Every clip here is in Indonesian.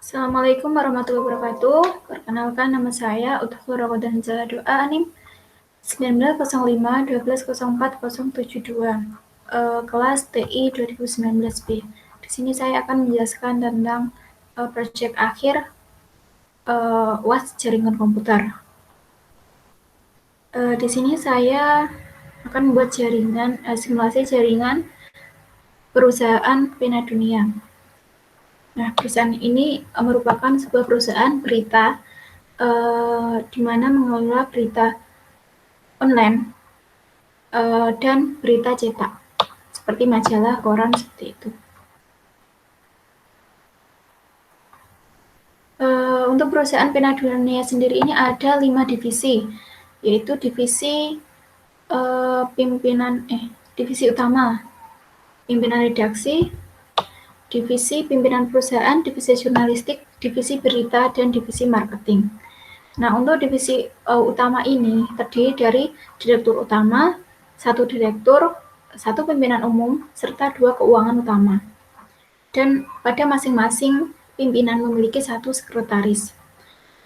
Assalamualaikum warahmatullahi wabarakatuh. Perkenalkan, nama saya Uthur Ramadan Zahra Doa Anim 1905-1204-072, kelas TI 2019B. Di sini saya akan menjelaskan tentang proyek akhir UAS jaringan komputer. Di sini saya akan membuat simulasi jaringan perusahaan pena dunia. Nah, perusahaan ini merupakan sebuah perusahaan berita di mana mengelola berita online dan berita cetak seperti majalah, koran, seperti itu. Untuk perusahaan pena dunia sendiri ini ada 5 divisi, yaitu divisi divisi utama, pimpinan redaksi, divisi pimpinan perusahaan, divisi jurnalistik, divisi berita, dan divisi marketing. Nah, untuk divisi utama ini terdiri dari direktur utama, satu direktur, satu pimpinan umum, serta 2 keuangan utama. Dan pada masing-masing pimpinan memiliki 1 sekretaris.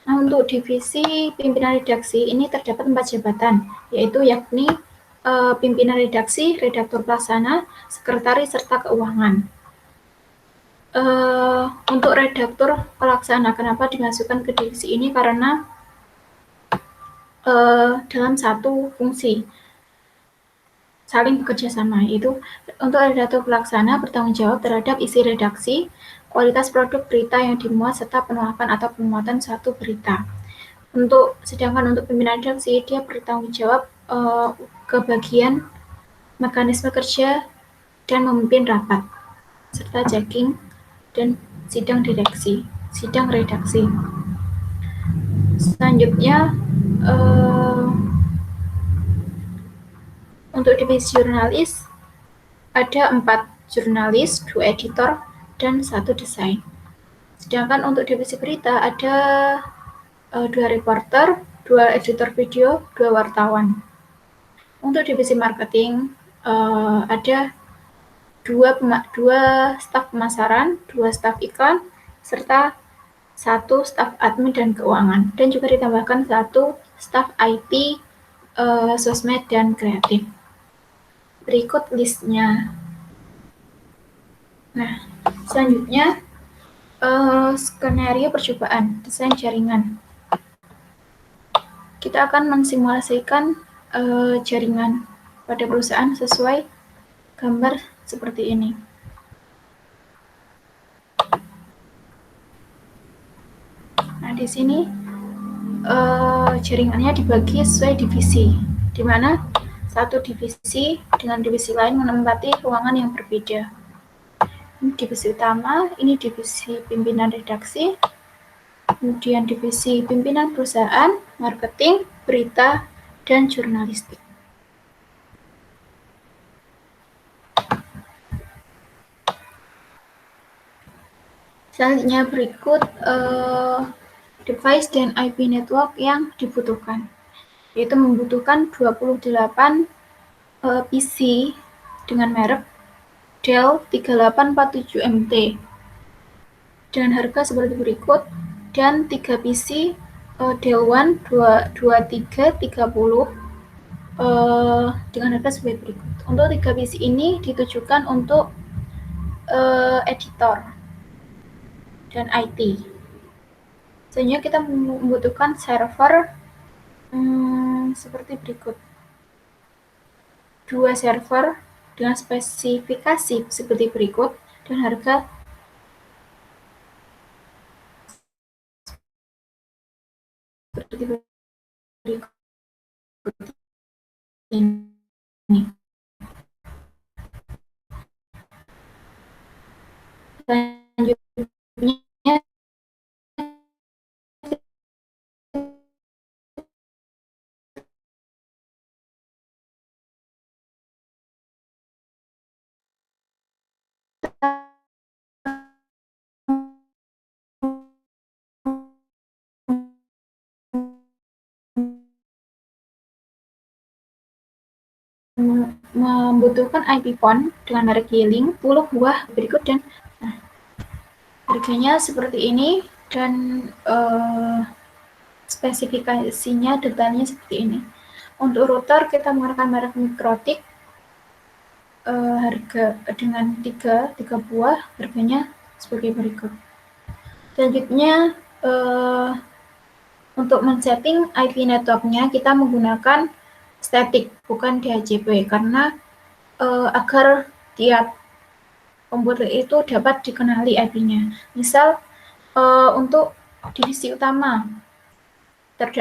Nah, untuk divisi pimpinan redaksi ini terdapat 4 jabatan, yaitu yakni pimpinan redaksi, redaktur pelaksana, sekretaris, serta keuangan. Untuk redaktur pelaksana, kenapa dimasukkan ke divisi ini? Karena dalam satu fungsi saling bekerja sama, yaitu untuk redaktur pelaksana bertanggung jawab terhadap isi redaksi, kualitas produk berita yang dimuat, serta penolakan atau pemuatan suatu berita. Sedangkan untuk pimpinan redaksi, dia bertanggung jawab ke bagian mekanisme kerja dan memimpin rapat, serta checking dan sidang redaksi. Selanjutnya, untuk divisi jurnalis, ada 4 jurnalis, 2 editor, dan 1 desain. Sedangkan untuk divisi berita ada 2 reporter, 2 editor video, 2 wartawan. Untuk divisi marketing ada 2 staf pemasaran, 2 staf iklan, serta 1 staf admin dan keuangan, dan juga ditambahkan 1 staf IT, sosmed, dan kreatif. Berikut listnya. Nah, selanjutnya skenario percobaan desain jaringan. Kita akan mensimulasikan jaringan pada perusahaan sesuai gambar seperti ini. Nah, di sini jaringannya dibagi sesuai divisi, di mana satu divisi dengan divisi lain menempati ruangan yang berbeda. Ini divisi utama, ini divisi pimpinan redaksi, kemudian divisi pimpinan perusahaan, marketing, berita, dan jurnalistik. Selanjutnya berikut device dan IP network yang dibutuhkan, yaitu membutuhkan 28 PC dengan merek Dell 3847MT dengan harga seperti berikut, dan 3 PC Dell One 2330 dengan harga seperti berikut. Untuk 3 PC ini ditujukan untuk editor dan IT. Selanjutnya kita membutuhkan server seperti berikut. 2 server dengan spesifikasi seperti berikut dan harga seperti berikut ini. Selanjutnya membutuhkan IP phone dengan merek Yeeling 10 buah berikut, dan Harganya seperti ini dan spesifikasinya detailnya seperti ini. Untuk router kita menggunakan merek Mikrotik, harga dengan tiga buah, harganya sebagai berikut. Selanjutnya untuk men-setting IP network-nya kita menggunakan static bukan DHCP karena agar tiap komputer itu dapat dikenali IP-nya. Misal untuk divisi utama,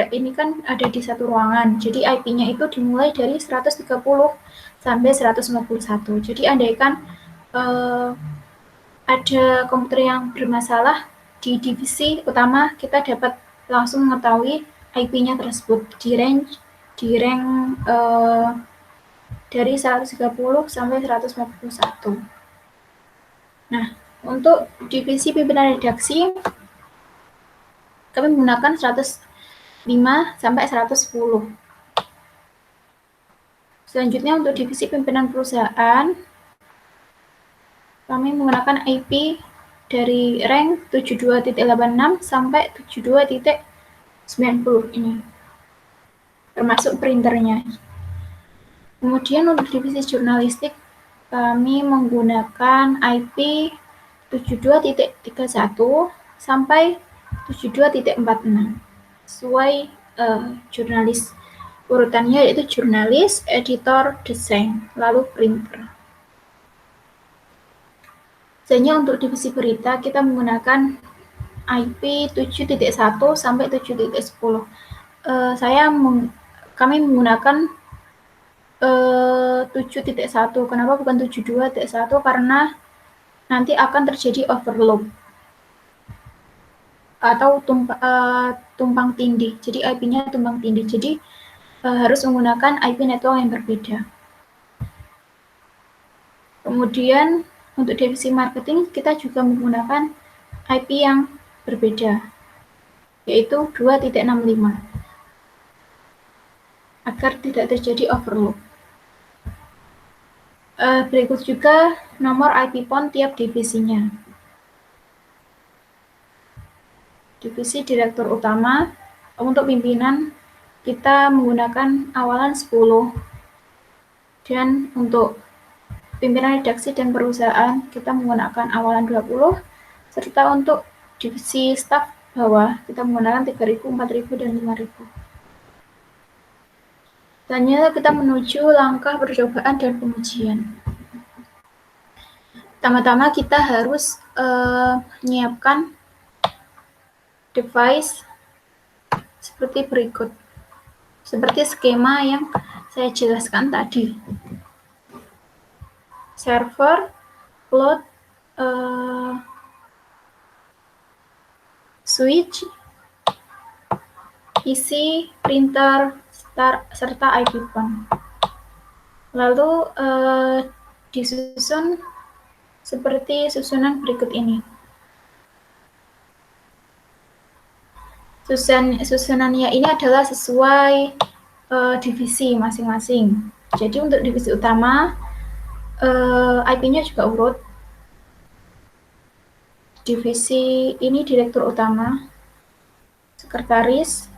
ini kan ada di satu ruangan, jadi IP-nya itu dimulai dari 130 sampai 151. Jadi andaikan ada komputer yang bermasalah di divisi utama, kita dapat langsung mengetahui IP-nya tersebut di rank dari 130 sampai 151. Nah, untuk divisi pimpinan redaksi kami menggunakan 105 sampai 110. Selanjutnya untuk divisi pimpinan perusahaan kami menggunakan IP dari rank 72.86 sampai 72.90 ini, termasuk printernya. Kemudian untuk divisi jurnalistik kami menggunakan IP 72.31 sampai 72.46 sesuai jurnalis. Urutannya yaitu jurnalis, editor, desain, lalu printer. Misalnya untuk divisi berita kita menggunakan IP 7.1 sampai 7.10. Kami menggunakan 7.1. Kenapa bukan 72.1? Karena nanti akan terjadi overload atau tumpang tindih. Jadi IP-nya tumpang tindih. Jadi harus menggunakan IP network yang berbeda. Kemudian untuk divisi marketing kita juga menggunakan IP yang berbeda, yaitu 2.65 agar tidak terjadi overload. Berikut juga nomor IP PON tiap divisinya. Divisi direktur utama untuk pimpinan kita menggunakan awalan 10, dan untuk pimpinan redaksi dan perusahaan kita menggunakan awalan 20, serta untuk divisi staf bawah kita menggunakan 3.000, 4.000, dan 5.000. Selanjutnya kita menuju langkah percobaan dan pengujian. Pertama-tama kita harus menyiapkan device seperti berikut, seperti skema yang saya jelaskan tadi. Server, load, switch, PC, printer, serta IP PON. Lalu disusun seperti susunan berikut ini. Susunannya ini adalah sesuai divisi masing-masing. Jadi untuk divisi utama IP-nya juga urut. Divisi ini direktur utama, sekretaris,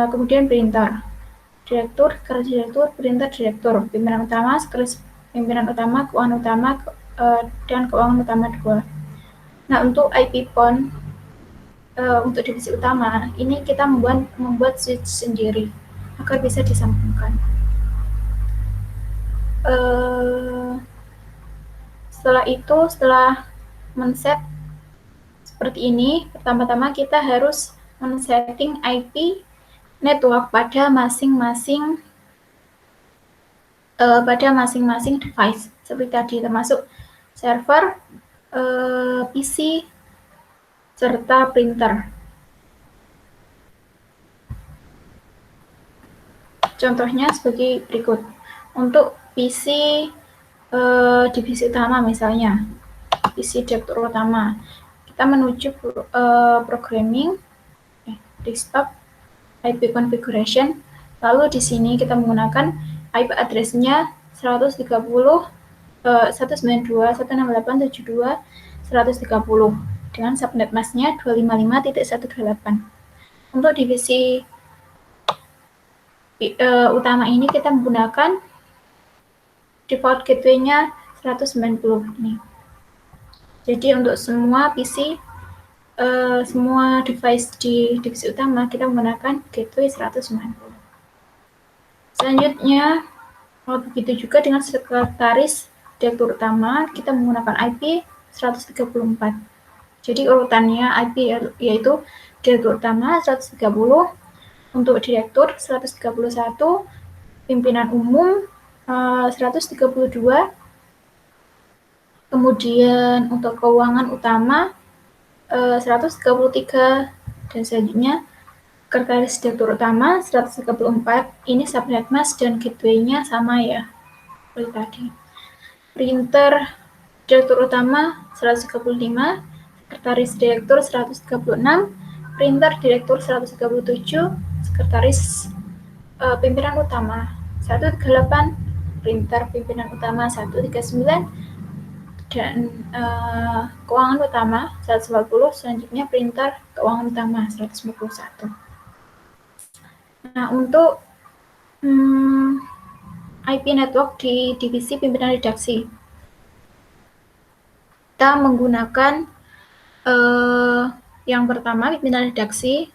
kemudian printer, direktur, printer, direktur, pimpinan utama, sekretaris pimpinan utama, keuangan utama, dan keuangan utama 2. Nah, untuk IP PON untuk divisi utama ini kita membuat switch sendiri agar bisa disambungkan. Setelah men-set seperti ini, pertama-tama kita harus men-setting IP network pada masing-masing device seperti tadi, termasuk server, PC, serta printer. Contohnya sebagai berikut. Untuk PC divisi utama misalnya, PC direktur utama, kita menuju programming, desktop, IP configuration, lalu di sini kita menggunakan IP address-nya 192.168.72.130. dengan subnet masknya 255.128. Untuk divisi utama ini kita menggunakan default gateway-nya 190 ini. Jadi untuk semua PC, semua device di divisi utama kita menggunakan gateway 190. Selanjutnya, begitu juga dengan sekretaris direktur utama, kita menggunakan IP 134. Jadi urutannya IP yaitu direktur utama 130, untuk direktur 131, pimpinan umum 132, kemudian untuk keuangan utama 133, dan selanjutnya sekretaris direktur utama 134. Ini subnet mask dan gateway-nya sama ya, seperti tadi. Printer direktur utama 135, sekretaris direktur 136, printer direktur 137, sekretaris pimpinan utama 138, printer pimpinan utama 139, dan keuangan utama 140, selanjutnya printer keuangan utama 151. Nah, untuk IP network di divisi pimpinan redaksi, kita menggunakan yang pertama pimpinan redaksi.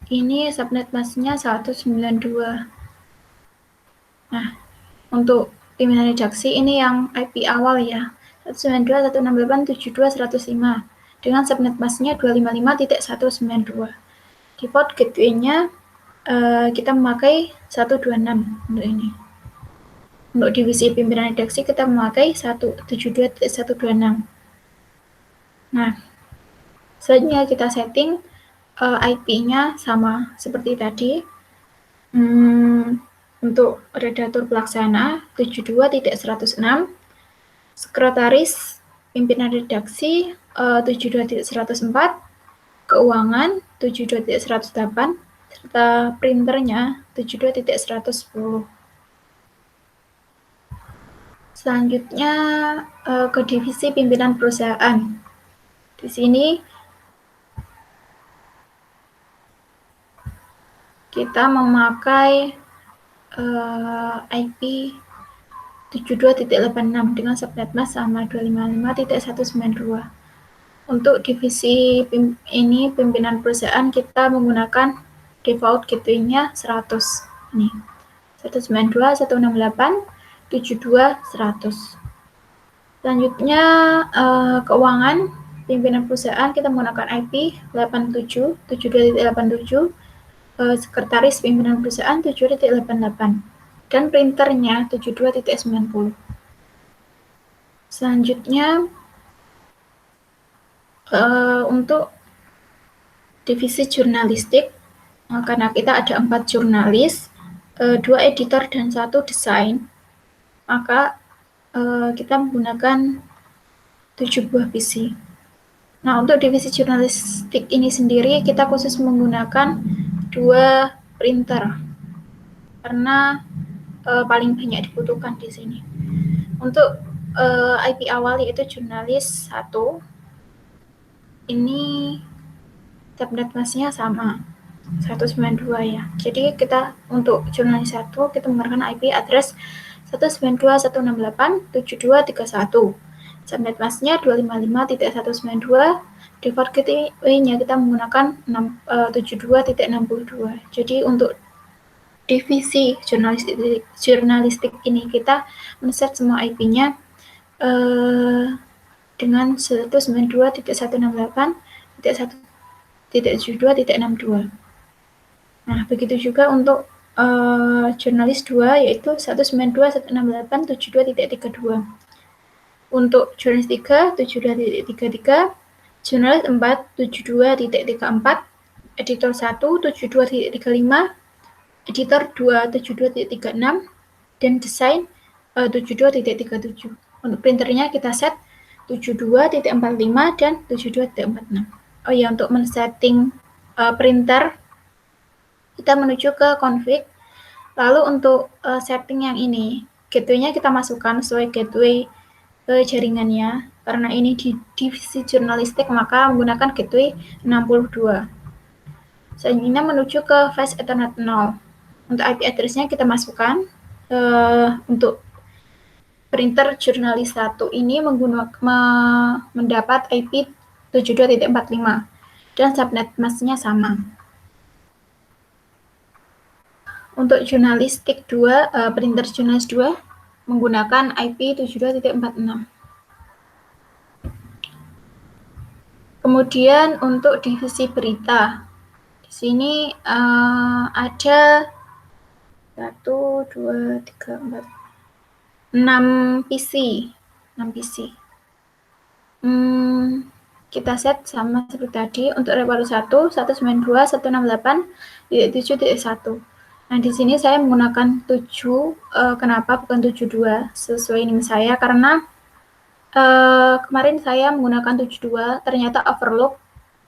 Ini subnet masknya 192. Nah, untuk pimpinan redaksi ini yang IP awal ya, 192.168.72.105 dengan subnet masknya 255.192. Default gateway-nya kita memakai 126 untuk ini. Untuk divisi pimpinan redaksi kita memakai 172.126. Nah, selanjutnya kita setting IP-nya sama seperti tadi. Untuk redaktur pelaksana 72.106, sekretaris pimpinan redaksi 72.104, keuangan 72.108, serta printernya 72.110. Selanjutnya ke divisi pimpinan perusahaan. Di sini kita memakai IP 72.86 dengan subnet mask sama 255.192. Untuk divisi ini pimpinan perusahaan kita menggunakan default gateway-nya 100. Ini 192, 168, 72, 100. Selanjutnya keuangan pimpinan perusahaan kita menggunakan IP 87, 72.87, sekretaris pimpinan perusahaan 7.88, dan printernya 72.90. Selanjutnya untuk divisi jurnalistik, karena kita ada 4 jurnalis, 2 editor dan 1 desain, maka kita menggunakan 7 buah PC. Nah, untuk divisi jurnalistik ini sendiri kita khusus menggunakan 2 printer karena paling banyak dibutuhkan di sini. Untuk IP awal yaitu jurnalis 1, ini subnet masknya sama 192 ya. Jadi kita untuk jurnalis 1 kita menggunakan IP address 192.168.7231. Subnet masknya 255.192. Default gateway-nya kita menggunakan 72.62. Jadi untuk divisi jurnalistik ini kita men-set semua IP-nya dengan 192.168.1.72.62. Nah, begitu juga untuk jurnalis 2 yaitu 192.168.72.32. Untuk jurnalis 3 72.33, jurnalis 4 72.34, editor 1 72.35, editor 2 72.36, dan desain 72.37. Untuk printernya kita set 72.45 dan 72.46. Oh ya, untuk men-setting printer kita menuju ke config. Lalu untuk setting yang ini, gateway-nya kita masukkan sesuai gateway jaringannya. Karena ini di divisi jurnalistik, maka menggunakan gateway 62. Selanjutnya menuju ke Flash Ethernet 0. Untuk IP address-nya kita masukkan. Untuk printer jurnalis 1 ini mendapat IP 72.45 dan subnet mask-nya sama. Untuk jurnalistik 2, printer jurnalis 2 menggunakan IP 72.46. Kemudian untuk divisi berita, di sini ada 1, 2, 3, 4, 6 PC. Kita set sama seperti tadi. Untuk Reparu 1, 192, 168.7.1. Nah, di sini saya menggunakan 7. Kenapa bukan 72 sesuai NIM saya? Karena kemarin saya menggunakan 72, ternyata overload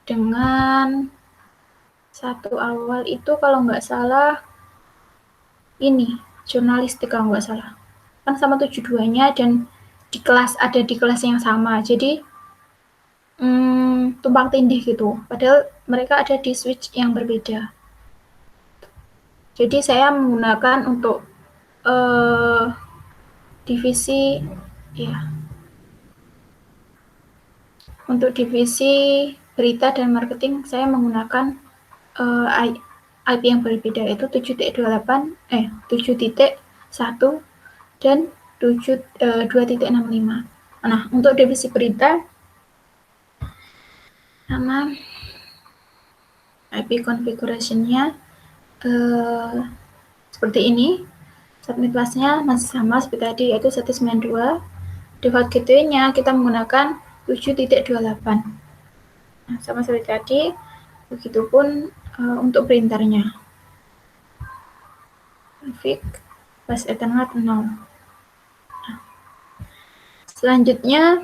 dengan satu awal itu kalau nggak salah ini jurnalistik kalau nggak salah. Kan sama 72-nya dan ada di kelas yang sama. Jadi tumpang tindih gitu. Padahal mereka ada di switch yang berbeda. Jadi saya menggunakan untuk divisi untuk divisi berita dan marketing saya menggunakan IP yang berbeda, yaitu 7.28, 7.1 dan 2.65. Nah, untuk divisi berita sama IP configuration-nya seperti ini. Subnet mask-nya masih sama seperti tadi, yaitu 192. Default gateway-nya kita menggunakan 7.28. Nah, sama seperti tadi. Begitupun untuk printernya. Config Flash Ethernet 0. Nah, selanjutnya,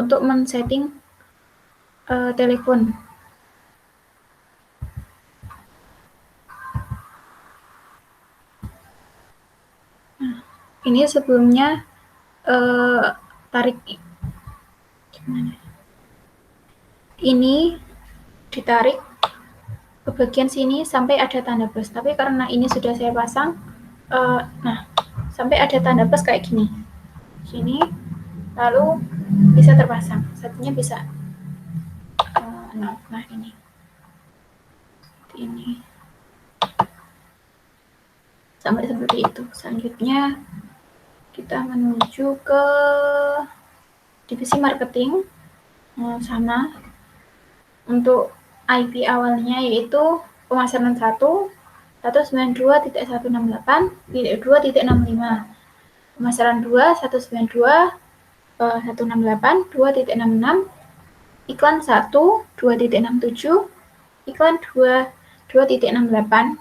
untuk men-setting telepon. Nah, ini sebelumnya tarik gimana? Ini ditarik ke bagian sini sampai ada tanda plus. Tapi karena ini sudah saya pasang, sampai ada tanda plus kayak gini. Sini, lalu bisa terpasang. Satunya bisa. Nah ini. Ini. Sampai seperti itu. Selanjutnya kita menuju ke divisi marketing. Sama. Untuk IP awalnya yaitu pemasaran 1, 192.168.2.65. Pemasaran 2, 192.168.2.66. Iklan 1, 2.67. Iklan 2, 2.68.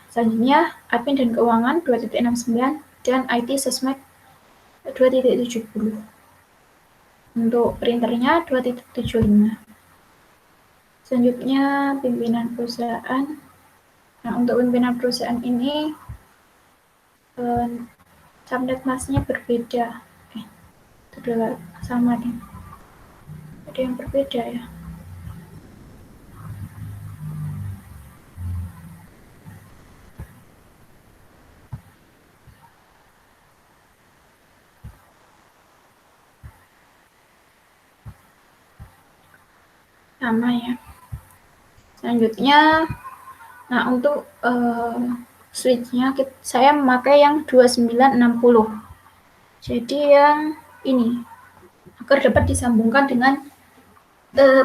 Selanjutnya admin dan keuangan 2.69 dan IT sosmed 2.70. Untuk printernya 2.75. Selanjutnya pimpinan perusahaan. Nah, untuk pimpinan perusahaan ini subnet mask-nya berbeda. Itu adalah sama nih. Ada yang berbeda ya. Sama ya. Selanjutnya, nah untuk switch-nya saya memakai yang 2960. Jadi yang ini agar dapat disambungkan dengan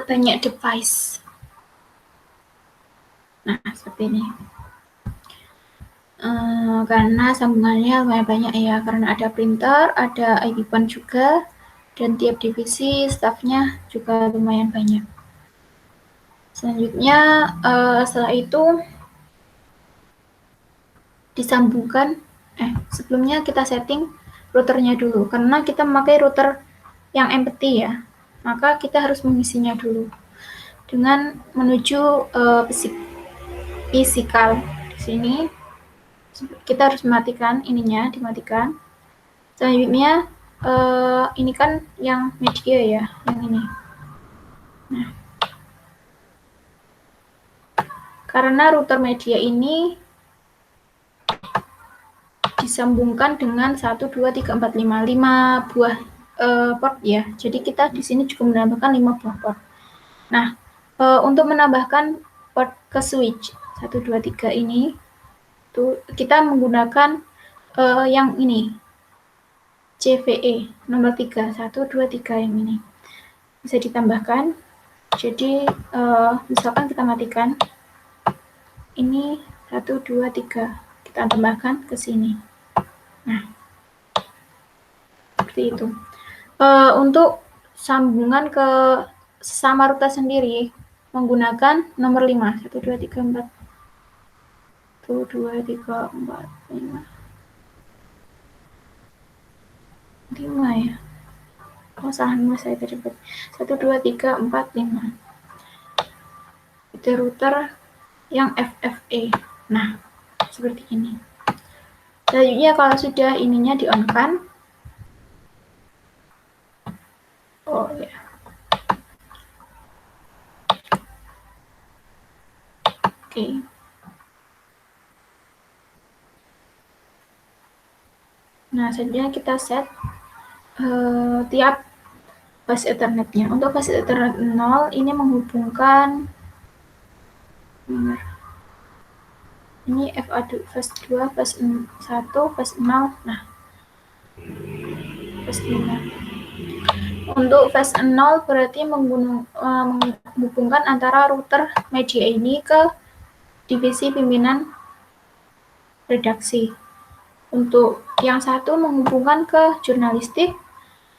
banyak device. Nah, seperti ini. Karena sambungannya lumayan banyak ya, karena ada printer, ada IP PON juga, dan tiap divisi staffnya juga lumayan banyak. Selanjutnya setelah itu disambungkan, sebelumnya kita setting routernya dulu, karena kita memakai router yang empty ya, maka kita harus mengisinya dulu dengan menuju physical. Di sini kita harus mematikan ininya, dimatikan. Selanjutnya ini kan yang media ya, yang ini. Nah, karena router media ini disambungkan dengan 1, 2, 3, 4, 5 buah port ya. Jadi kita di sini juga menambahkan 5 buah port. Nah, untuk menambahkan port ke switch 1, 2, 3 ini, tuh kita menggunakan yang ini, CVE nomor 3, 1, 2, 3 yang ini. Bisa ditambahkan. Jadi misalkan kita matikan ini 1, 2, 3, kita tambahkan ke sini. Nah, seperti itu. Untuk sambungan ke sesama router sendiri menggunakan nomor 5, 1, 2, 3, 4, 1, 2, 3, 4, 5, 5 ya. Oh salah, 5 saya tadi. 1, 2, 3, 4, 5. Itu router yang FFE. Nah, seperti ini. Selanjutnya kalau sudah ininya di-on-kan, oh ya. Oke. Nah, selanjutnya kita set tiap bus Ethernetnya. Untuk bus Ethernet 0 ini menghubungkan ini FA2, fast 2, fast 1, fast 0. Nah, fast 5. Untuk fast 0 berarti menghubungkan antara router media ini ke divisi pimpinan redaksi. Untuk yang satu menghubungkan ke jurnalistik,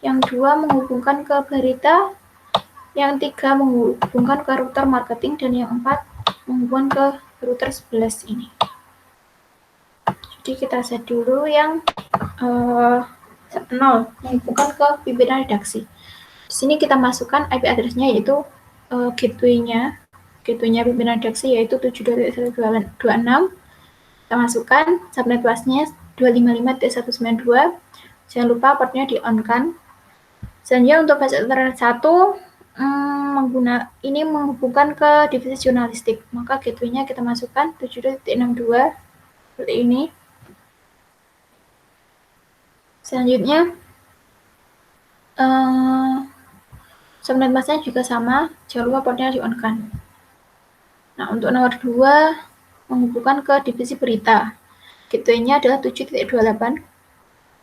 yang dua menghubungkan ke berita, yang tiga menghubungkan ke router marketing, dan yang empat menghubungkan ke router 11 ini. Jadi kita set dulu yang 0 menghubungkan ke pimpinan redaksi. Di sini kita masukkan IP address-nya yaitu gateway-nya pimpinan redaksi yaitu 7.1.26. Kita masukkan subnet bus-nya 255.192. Jangan lupa portnya di-on-kan. Selanjutnya untuk bus Ethernet 1 ini menghubungkan ke divisi jurnalistik. Maka gateway-nya kita masukkan 7.62 seperti ini. Selanjutnya subnet bus-nya juga sama, jangan lupa portnya di-on-kan. Nah, untuk nomor 2 menghubungkan ke divisi berita. Gateway-nya adalah 7.28.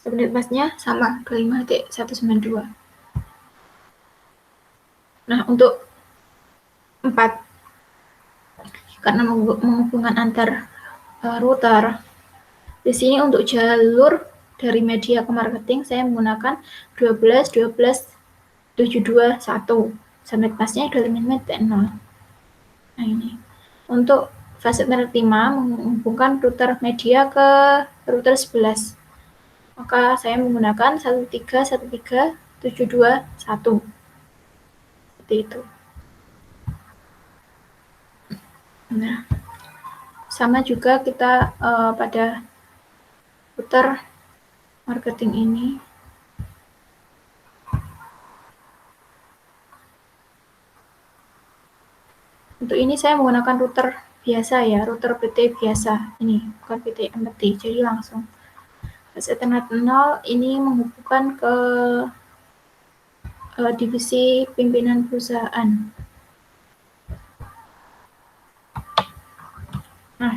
Subnet bus-nya sama, 25.192. Nah, untuk 4, karena menghubungkan antar router, di sini untuk jalur dari media ke marketing saya menggunakan 12, 12, 721. Subnet bus-nya 25.0. Nah, ini. Untuk fast Ethernet 5 menghubungkan router media ke router 11. Maka saya menggunakan 1313.721. Seperti itu. Nah, sama juga kita pada router marketing ini. Untuk ini saya menggunakan router biasa ya, router PT biasa. Ini bukan PT MT, jadi langsung. Fast Ethernet 0 ini menghubungkan ke divisi pimpinan perusahaan. Nah,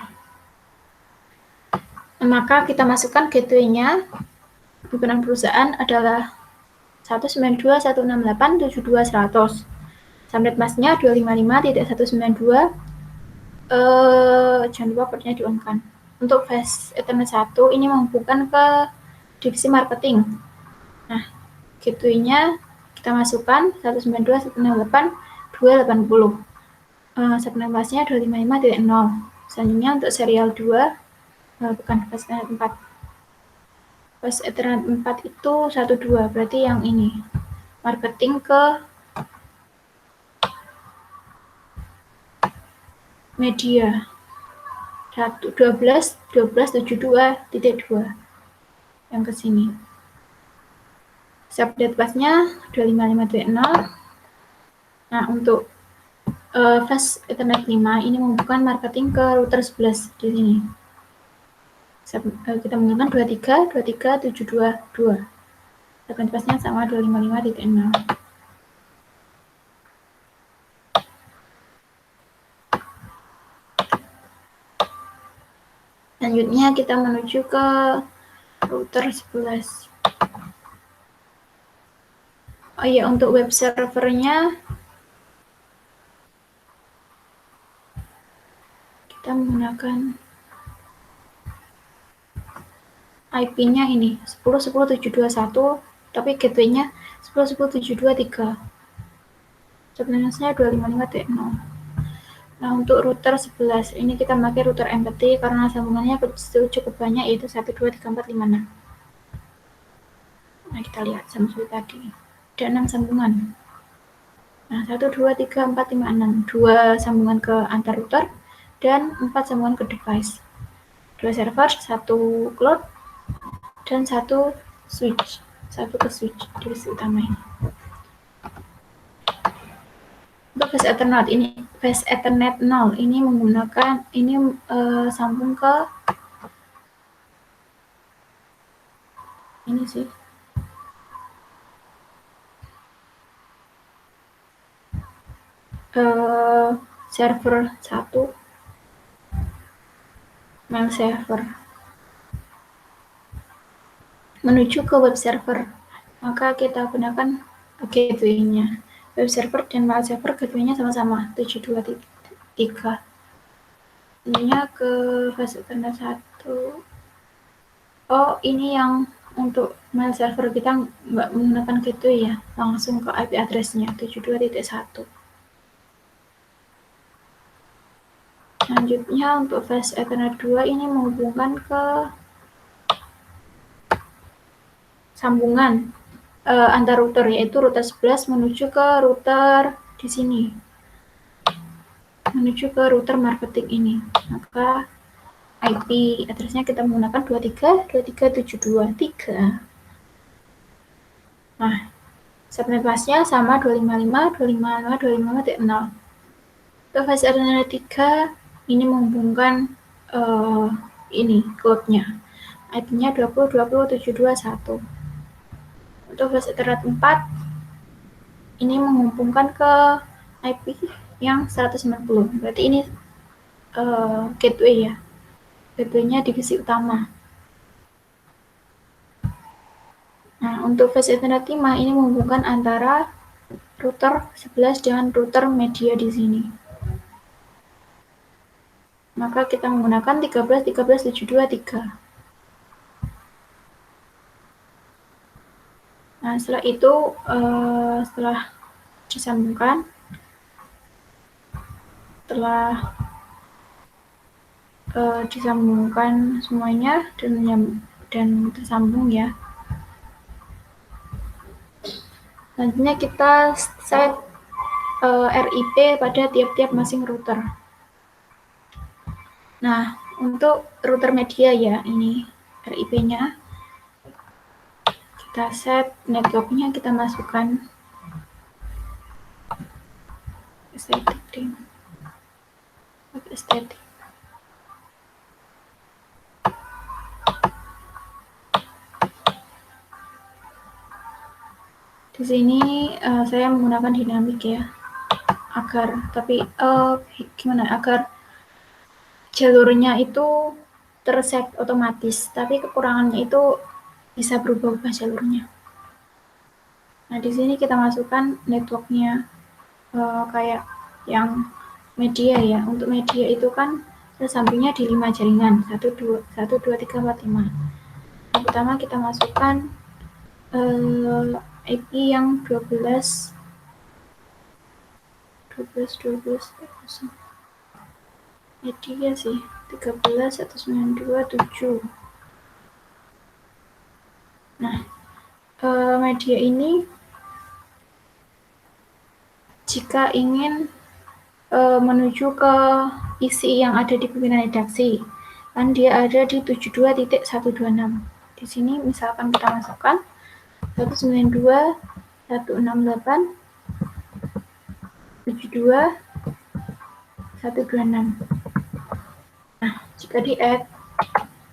maka kita masukkan gateway-nya pimpinan perusahaan adalah 192.168.72.100. Subnet bus-nya 255.192. Jangan lupa portnya di-on-kan. Untuk fast Ethernet 1 ini menghubungkan ke divisi marketing. Nah, gateway-nya kita masukkan 192.168.280. Subnet bus-nya 255.0. Selanjutnya untuk serial 2, bukan fast Ethernet 4. Fast Ethernet 4 itu 12, berarti yang ini. Marketing ke media 12.72.2 yang ke sini. subnet busnya 255.0. Nah, untuk fast Ethernet 5 ini menghubungkan marketing ke router 11 di sini. Kita menggunakan 23.722. Subnet busnya sama 255.0. Selanjutnya kita menuju ke router 11. Oh iya, untuk web servernya kita menggunakan IP-nya ini 10.10.721, tapi gateway-nya 10.10.723. Sebenarnya 255.0. Nah, untuk router 11 ini kita pakai router empty karena sambungannya cukup banyak, yaitu 1, 2, 3, 4, 5, 6. Nah, kita lihat sama seperti tadi. Ada 6 sambungan. Nah, 1, 2, 3, 4, 5, 6. 2 sambungan ke antar router dan 4 sambungan ke device. 2 server, 1 cloud, dan 1 switch. 1 ke switch divisi utama ini. Untuk Fast Ethernet 0 ini menggunakan sambung ke ini sih. Server 1 mail server menuju ke web server, maka kita gunakan gateway-nya. Web server dan mail server gateway-nya sama-sama 723. Ininya ke Fast Ethernet 1. Oh, ini yang untuk mail server kita nggak menggunakan gateway ya, langsung ke IP address-nya 72.1. Selanjutnya untuk Fast Ethernet 2 ini menghubungkan ke sambungan antar router, yaitu router 11 menuju ke router di sini, menuju ke router marketing ini. Maka IP address-nya kita menggunakan 23.23.723. Nah, subnet busnya sama 255.255.255.0. Untuk Fast Ethernet 3 ini menghubungkan ini cloud-nya. IP-nya 20.20.721. Untuk Fast Ethernet 4 ini menghubungkan ke IP yang 190. Berarti ini gateway ya. Gateway-nya divisi utama. Nah, untuk Fast Ethernet 5 ini menghubungkan antara router 11 dengan router media di sini. Maka kita menggunakan 13.13.723. Nah, setelah itu setelah disambungkan, disambungkan semuanya dan tersambung ya. Selanjutnya kita set RIP pada tiap-tiap masing router. Nah, untuk router media ya, ini RIP-nya. Kita set network-nya, kita masukkan estetik. Di sini saya menggunakan dinamik ya, agar jalurnya itu terset otomatis, tapi kekurangannya itu bisa berubah-ubah jalurnya. Nah, di sini kita masukkan networknya kayak yang media ya. Untuk media itu kan tersambungnya di 5 jaringan, 1, 2, 3, 4, 5. Yang pertama kita masukkan IP yang 12 media sih 13.192.7. Nah, media ini jika ingin menuju ke isi yang ada di pimpinan redaksi, kan dia ada di 72.126. Di sini misalkan kita masukkan 192, 168, 72, 126. Nah, jika di-add,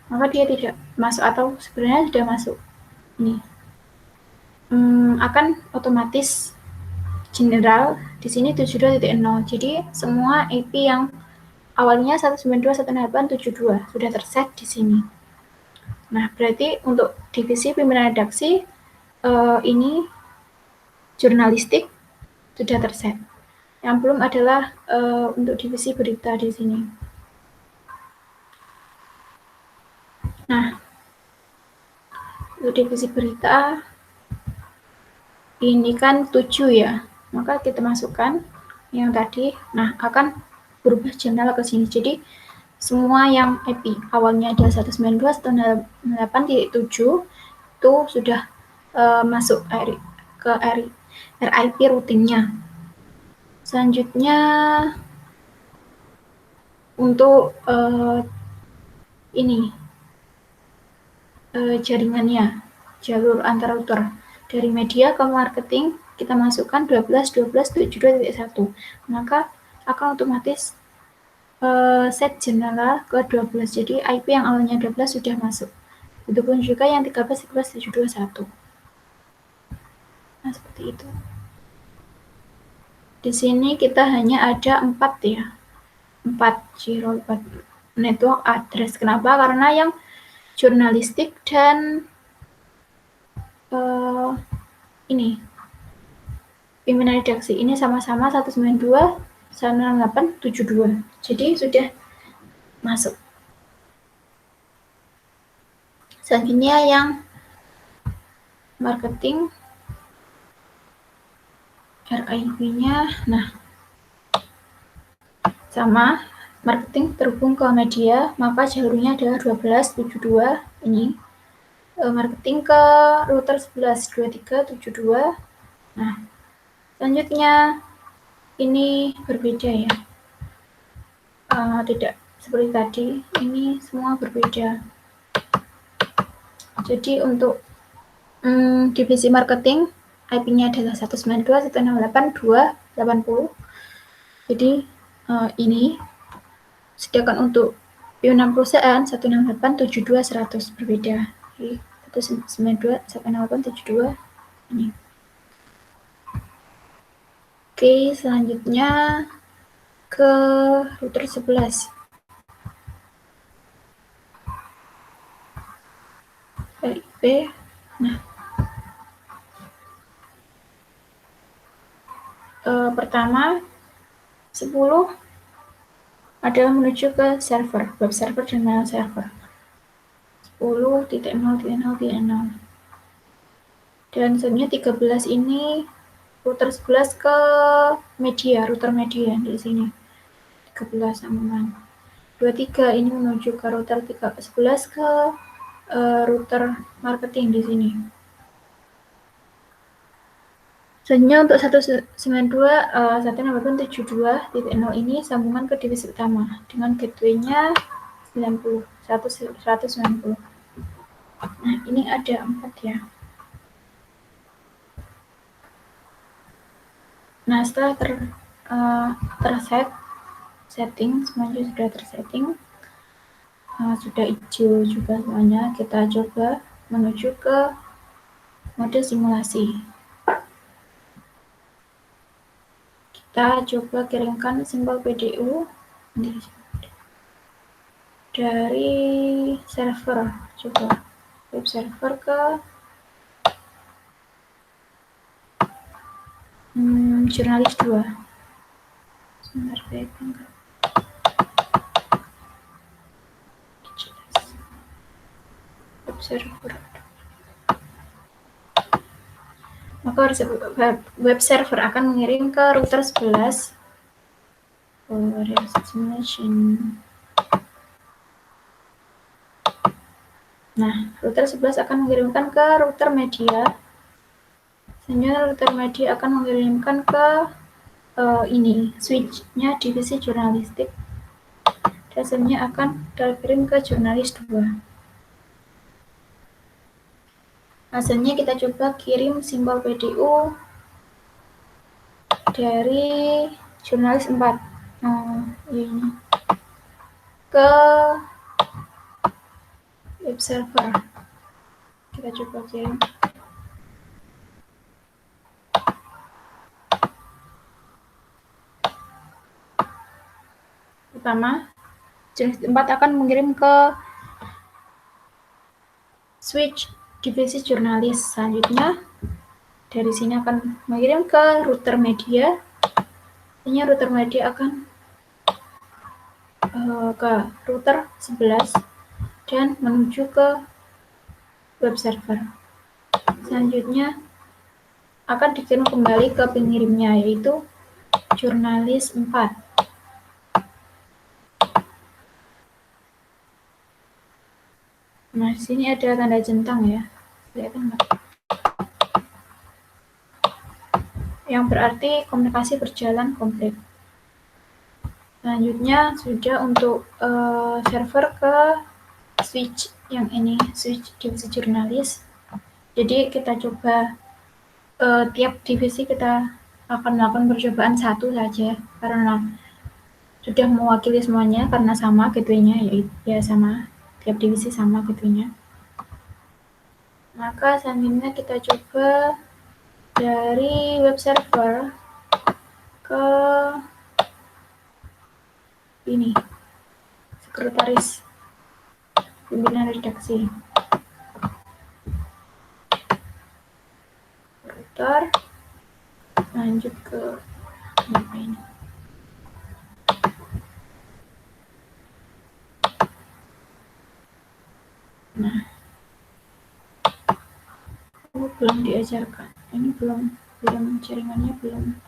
maka dia tidak masuk atau sebenarnya sudah masuk. Ini akan otomatis general di sini 72.0. Jadi semua IP yang awalnya 192.168.72 sudah terset di sini. Nah, berarti untuk divisi pimpinan redaksi ini jurnalistik sudah terset. Yang belum adalah untuk divisi berita di sini. Nah, untuk divisi berita ini kan 7 ya, maka kita masukkan yang tadi. Nah, akan berubah channel ke sini. Jadi semua yang IP awalnya ada 192.168.7 itu sudah masuk ke RIP rutinnya. Selanjutnya untuk ini jaringannya, jalur antar router dari media ke marketing kita masukkan 12.12.72.1, maka akan otomatis set general ke 12. Jadi IP yang awalnya 12 sudah masuk. Begitupun juga yang 13.13.721. Nah, seperti itu. Di sini kita hanya ada 4 ya. 4 network address. Kenapa? Karena yang jurnalistik dan ini pimpinan redaksi ini sama-sama 192.168.72. Jadi sudah masuk. Selanjutnya yang marketing RIP-nya, nah sama, marketing terhubung ke media, maka jalurnya adalah 12.72 ini. Marketing ke router 11.23.72. Nah, selanjutnya ini berbeda ya. Tidak seperti tadi, ini semua berbeda. Jadi untuk divisi marketing IP-nya adalah 192.168.280. Jadi ini, sedangkan untuk pimpinan perusahaan 168.72.100 berbeda. Jadi 192.168.72 ini. Oke, selanjutnya ke router 11. RIP. Nah, pertama 10 adalah menuju ke server, web server dan mail server. 10.0.0.0. Dan selanjutnya 13 ini router 11 ke media, router media di sini. 13 sambungan. 23 ini menuju ke router 11 ke router marketing di sini. Selanjutnya untuk 192.168.72.0 ini sambungan ke divisi utama dengan gateway-nya 190. Nah, ini ada 4 ya. Nah, setelah terset setting, semuanya sudah tersetting, sudah hijau juga semuanya, kita coba menuju ke mode simulasi. Kita coba kirimkan simbol PDU dari server, coba web server ke jurnalis 2. Sebentar, web server. Maka web server akan mengirim ke router 11. Nah, router 11 akan mengirimkan ke router media. Selanjutnya router media akan mengirimkan ke ini, switch-nya divisi jurnalistik. Dan selanjutnya akan terkirim ke jurnalis 2. Hasilnya kita coba kirim simbol PDU dari jurnalis 4. Ini ke web server. Kita coba kirim. Pertama, jurnalis 4 akan mengirim ke switch divisi jurnalis. Selanjutnya, dari sini akan mengirim ke router media. Ini router media akan ke router 11 dan menuju ke web server. Selanjutnya akan dikirim kembali ke pengirimnya, yaitu jurnalis 4. Nah, di sini ada tanda centang ya. Kelihatan nggak? Yang berarti komunikasi berjalan komplit. Selanjutnya sudah untuk server ke switch yang ini, switch divisi jurnalis. Jadi kita coba tiap divisi kita akan melakukan percobaan satu saja karena sudah mewakili semuanya karena sama gateway-nya ya sama, tiap divisi sama gateway-nya. Maka selanjutnya kita coba dari web server ke ini, sekretaris pimpinan redaksi. Router, lanjut ke apa ini? Nah, belum diajarkan. Ini belum jaringannya belum.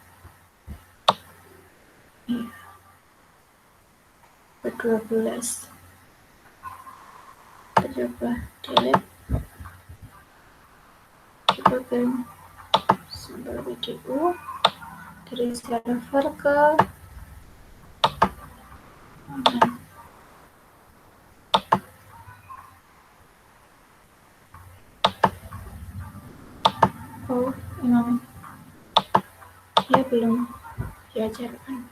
Iya. Ke-12. Kita coba delete. Coba kirim simbol PDU dari server ke oh, memang dia belum diajarkan.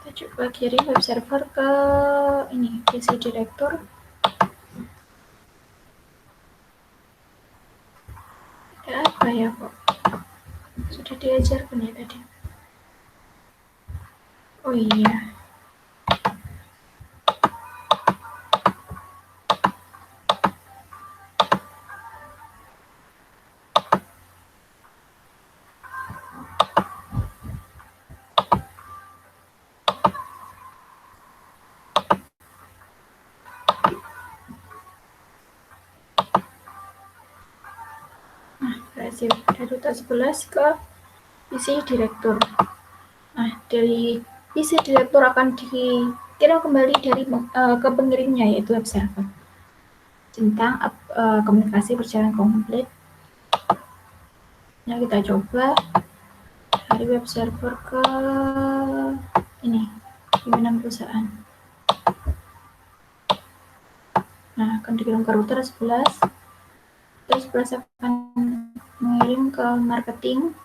Kita coba kirim web server ke ini, PC Director. Ada apa ya kok? Sudah diajarkan ya tadi. Oh iya. Berhasil. Dari router 11 ke PC Director. Nah, dari PC Director akan dikirim kembali dari ke pengirimnya, yaitu web server. Tentang komunikasi berjalan komplit. Nah, kita coba dari web server ke ini, pimpinan perusahaan. Nah, akan dikirim ke router 11. Router 11 akan mengirim ke marketing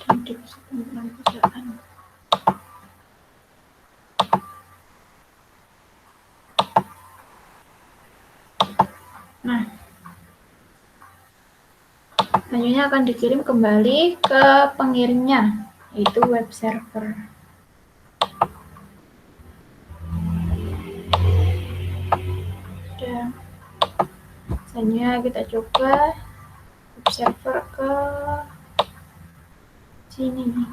dan divisi pimpinan perusahaan. Nah, selanjutnya akan dikirim kembali ke pengirimnya, yaitu web server. Dan selanjutnya kita coba web server ke sini nih.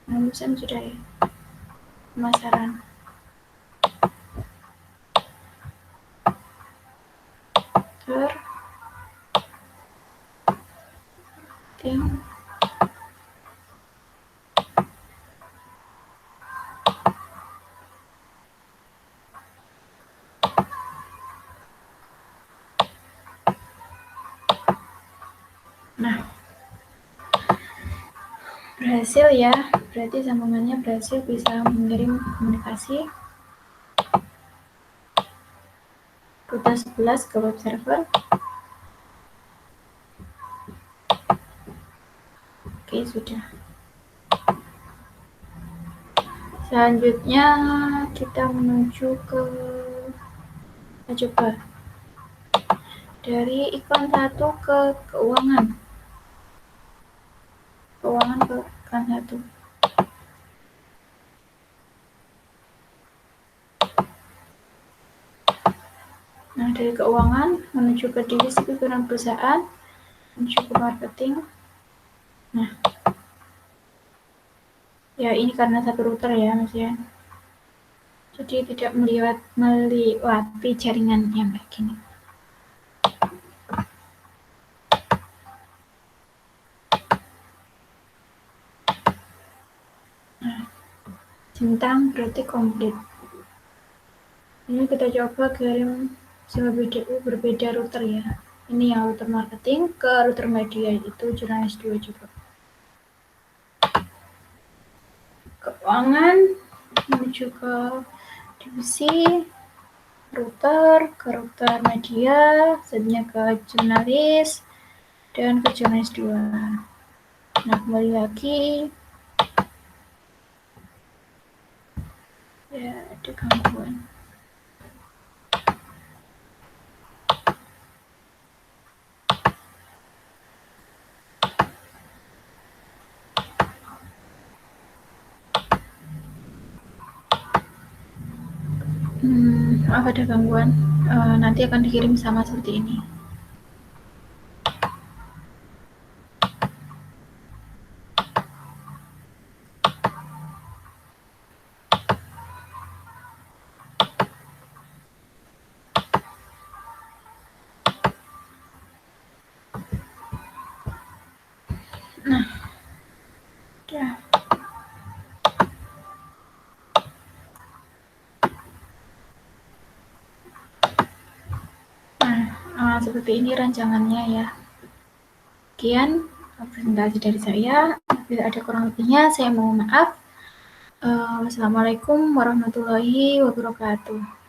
Barusan sudah ya, pemasaran. Nah, berhasil ya, berarti sambungannya berhasil, bisa mengirim komunikasi. Rutan 11 ke web server. Oke, sudah. Selanjutnya kita menuju ke, coba dari iklan 1 ke keuangan ke iklan 1. Nah, dari keuangan menuju ke divisi pimpinan perusahaan, menuju ke marketing. Nah, ya ini karena satu router ya Mas ya, jadi tidak melewati jaringan yang kayak gini. Nah, centang berarti komplit. Ini kita coba kirim sama BDU berbeda router ya. Ini yang router marketing ke router media, itu jurnalis 2 juga. Keuangan menuju ke divisi router, ke router media, selanjutnya ke jurnalis, dan ke jurnalis 2. Nah, kembali lagi. Ya, ada gangguan. Maaf ada gangguan. Nanti akan dikirim sama seperti ini. Nah, ya. Nah, seperti ini rancangannya ya. Sekian presentasi dari saya. Bila ada kurang lebihnya, saya mohon maaf. Wassalamualaikum warahmatullahi wabarakatuh.